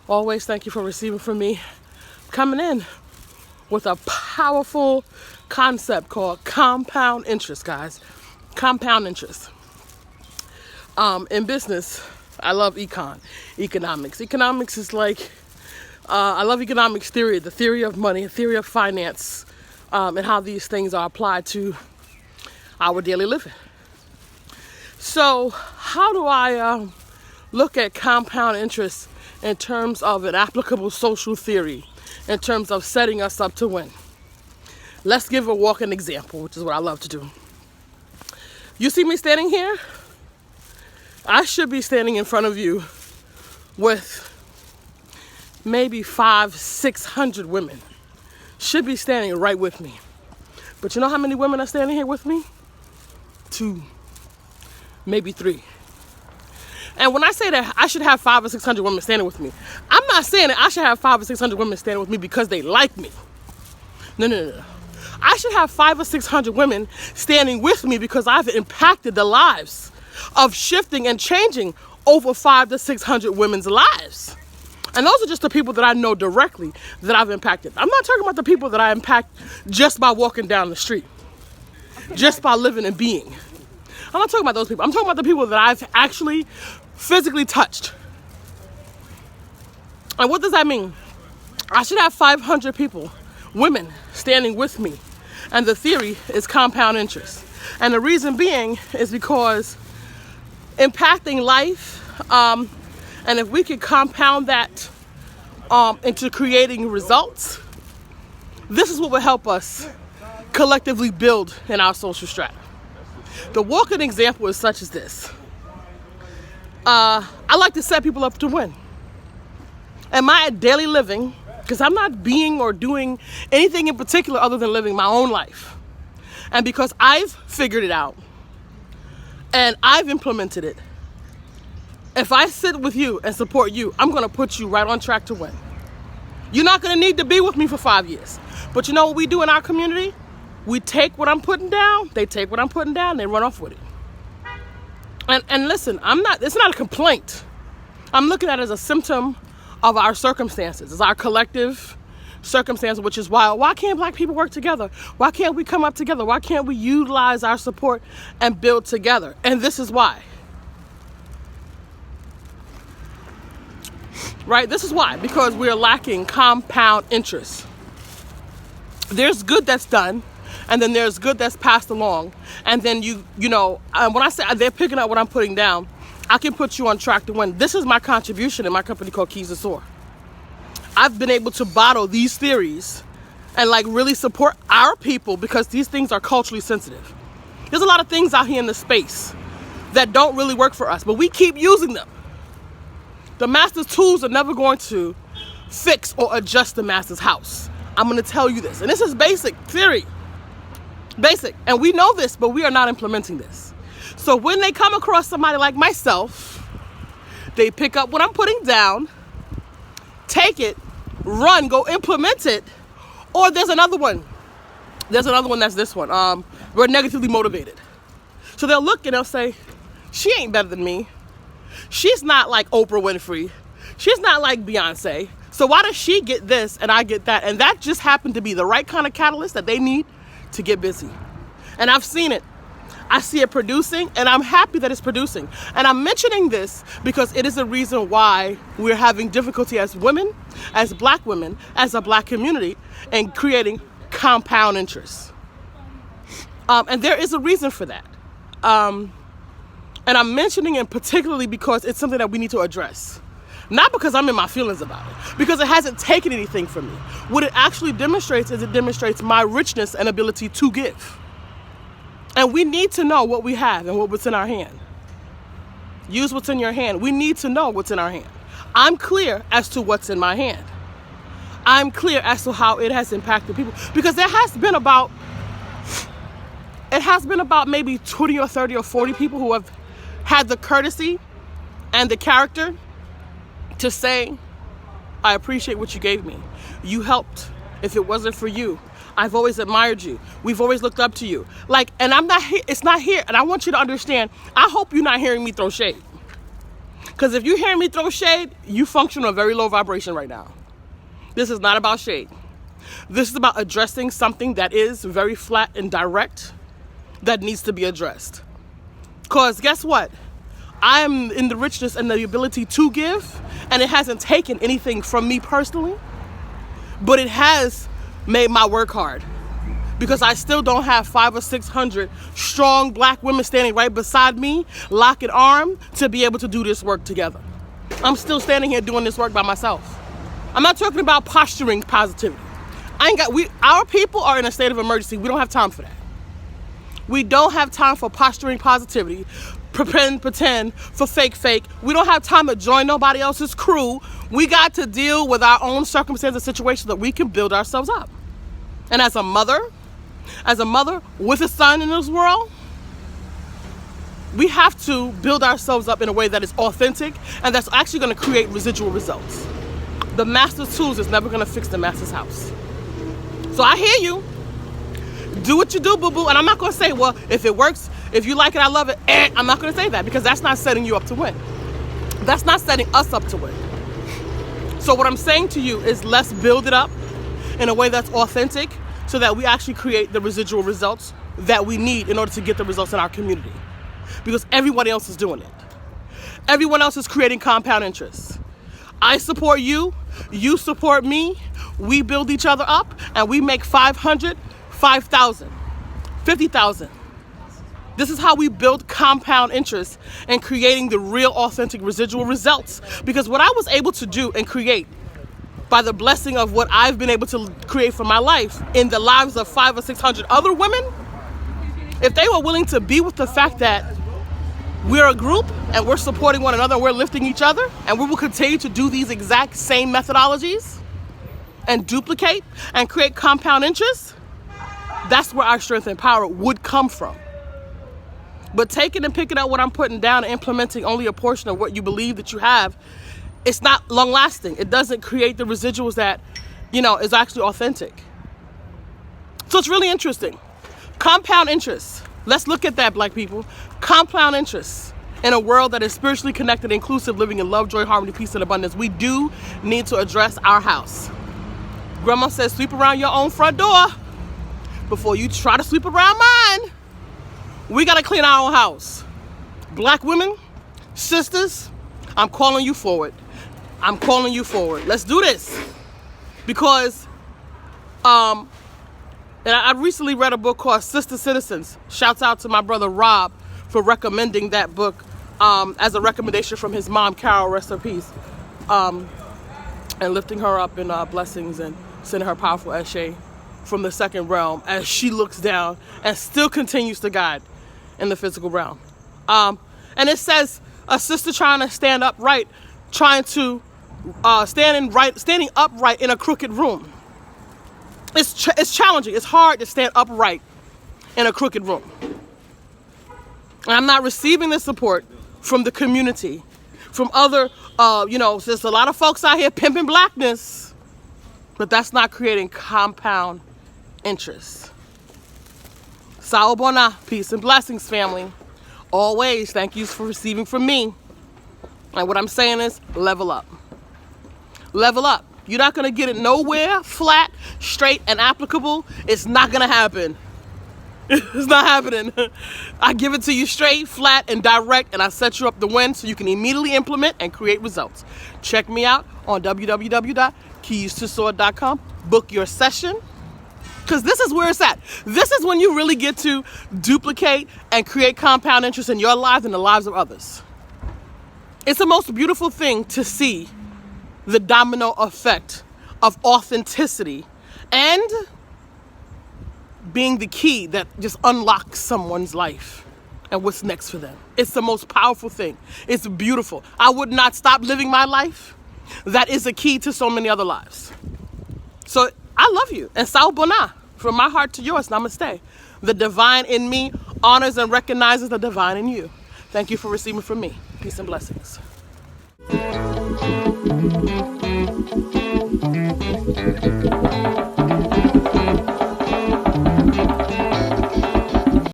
Always thank you for receiving from me. Coming in with a powerful concept called compound interest, guys. Compound interest. In business, I love economics. Economics is like, I love economics theory, the theory of money, the theory of finance, and how these things are applied to our daily living. So how do I look at compound interest in terms of an applicable social theory, in terms of setting us up to win? Let's give a walking example, which is what I love to do. You see me standing here? I should be standing in front of you with maybe 500-600 women. Should be standing right with me. But you know how many women are standing here with me? 2, maybe 3. And when I say that I should have 500 or 600 women standing with me, I'm not saying that I should have 500 or 600 women standing with me because they like me. No. I should have 500 or 600 women standing with me because I've impacted the lives of shifting and changing over 500 to 600 women's lives. And those are just the people that I know directly that I've impacted. I'm not talking about the people that I impact just by walking down the street, just by living and being. I'm not talking about those people. I'm talking about the people that I've actually physically touched. And what does that mean? I should have 500 people, women, standing with me. And the theory is compound interest. And the reason being is because impacting life, and if we could compound that into creating results, this is what will help us collectively build in our social strata. The walking example is such as this. I like to set people up to win. In my daily living, because I'm not being or doing anything in particular other than living my own life. And because I've figured it out and I've implemented it, if I sit with you and support you, I'm going to put you right on track to win. You're not going to need to be with me for 5 years. But you know what we do in our community? We take what I'm putting down, they take what I'm putting down, and they run off with it. And listen, it's not a complaint. I'm looking at it as a symptom of our circumstances. It's our collective circumstance, which is why can't black people work together? Why can't we come up together? Why can't we utilize our support and build together? And this is why. Right? This is why. Because we're lacking compound interest. There's good that's done, and then there's good that's passed along. And then you know, when I say they're picking up what I'm putting down, I can put you on track to win. This is my contribution in my company called Keys2SOAR. I've been able to bottle these theories and really support our people because these things are culturally sensitive. There's a lot of things out here in the space that don't really work for us, but we keep using them. The master's tools are never going to fix or adjust the master's house. I'm going to tell you this. And this is basic theory. Basic. And we know this, but we are not implementing this. So when they come across somebody like myself, they pick up what I'm putting down, take it, run, go implement it. Or there's another one. There's another one that's this one. We're negatively motivated. So they'll look and they'll say, she ain't better than me. She's not like Oprah Winfrey. She's not like Beyonce. So why does she get this and I get that? And that just happened to be the right kind of catalyst that they need to get busy. And I've seen it. I see it producing, and I'm happy that it's producing. And I'm mentioning this because it is a reason why we're having difficulty as women, as black women, as a black community, in creating compound interest. And there is a reason for that. And I'm mentioning it particularly because it's something that we need to address. Not because I'm in my feelings about it, because it hasn't taken anything from me. What it actually demonstrates is it demonstrates my richness and ability to give. And we need to know what we have and what's in our hand. Use what's in your hand. We need to know what's in our hand. I'm clear as to what's in my hand. I'm clear as to how it has impacted people. Because it has been about maybe 20 or 30 or 40 people who have had the courtesy and the character to say, I appreciate what you gave me. you helped. If it wasn't for you, I've always admired you. We've always looked up to you. Like, and I'm not here, it's not here. And I want you to understand, I hope you're not hearing me throw shade. Because if you're hearing me throw shade, you function on a very low vibration right now. This is not about shade. This is about addressing something that is very flat and direct that needs to be addressed. Because guess what? I am in the richness and the ability to give, and it hasn't taken anything from me personally, but it has made my work hard, because I still don't have 500 or 600 strong black women standing right beside me, lock and arm, to be able to do this work together. I'm still standing here doing this work by myself. I'm not talking about posturing positivity. Our people are in a state of emergency. We don't have time for that. We don't have time for posturing positivity, pretend, for fake. We don't have time to join nobody else's crew. We got to deal with our own circumstances and situations that we can build ourselves up. And as a mother with a son in this world, we have to build ourselves up in a way that is authentic and that's actually going to create residual results. The master's tools is never going to fix the master's house. So I hear you. Do what you do, boo-boo. And I'm not going to say, well, if it works, if you like it, I love it. I'm not going to say that, because that's not setting you up to win. That's not setting us up to win. So what I'm saying to you is, let's build it up in a way that's authentic so that we actually create the residual results that we need in order to get the results in our community. Because everybody else is doing it. Everyone else is creating compound interest. I support you. You support me. We build each other up, and we make 500, 5,000, 50,000. This is how we build compound interest and creating the real authentic residual results. Because what I was able to do and create by the blessing of what I've been able to create for my life in the lives of 500 or 600 other women, if they were willing to be with the fact that we're a group and we're supporting one another and we're lifting each other, and we will continue to do these exact same methodologies and duplicate and create compound interest, that's where our strength and power would come from. But taking and picking up what I'm putting down and implementing only a portion of what you believe that you have, it's not long lasting. It doesn't create the residuals that, is actually authentic. So it's really interesting. Compound interest. Let's look at that, black people. Compound interest in a world that is spiritually connected, inclusive, living in love, joy, harmony, peace, and abundance. We do need to address our house. Grandma says, sweep around your own front door before you try to sweep around mine. We got to clean our own house. Black women, sisters, I'm calling you forward. I'm calling you forward. Let's do this. Because and I recently read a book called Sister Citizens. Shouts out to my brother Rob for recommending that book as a recommendation from his mom, Carol, rest her peace. And lifting her up in blessings and sending her powerful eshe from the second realm as she looks down and still continues to guide in the physical realm. And it says a sister trying to stand upright, standing upright in a crooked room. It's challenging. It's hard to stand upright in a crooked room. And I'm not receiving the support from the community, from other, there's a lot of folks out here pimping blackness, but that's not creating compound interest. Sawubona, peace and blessings, family. Always, thank you for receiving from me. And what I'm saying is, level up. Level up. You're not going to get it nowhere flat, straight, and applicable. It's not going to happen. It's not happening. I give it to you straight, flat, and direct, and I set you up to win so you can immediately implement and create results. Check me out on www.keys2SOAR.com. Book your session, because this is where it's at. This is when you really get to duplicate and create compound interest in your lives and the lives of others. It's the most beautiful thing to see the domino effect of authenticity and being the key that just unlocks someone's life and what's next for them. It's the most powerful thing. It's beautiful. I would not stop living my life. That is a key to so many other lives. So I love you. And Sawubona, from my heart to yours, namaste. The divine in me honors and recognizes the divine in you. Thank you for receiving from me. Peace and blessings.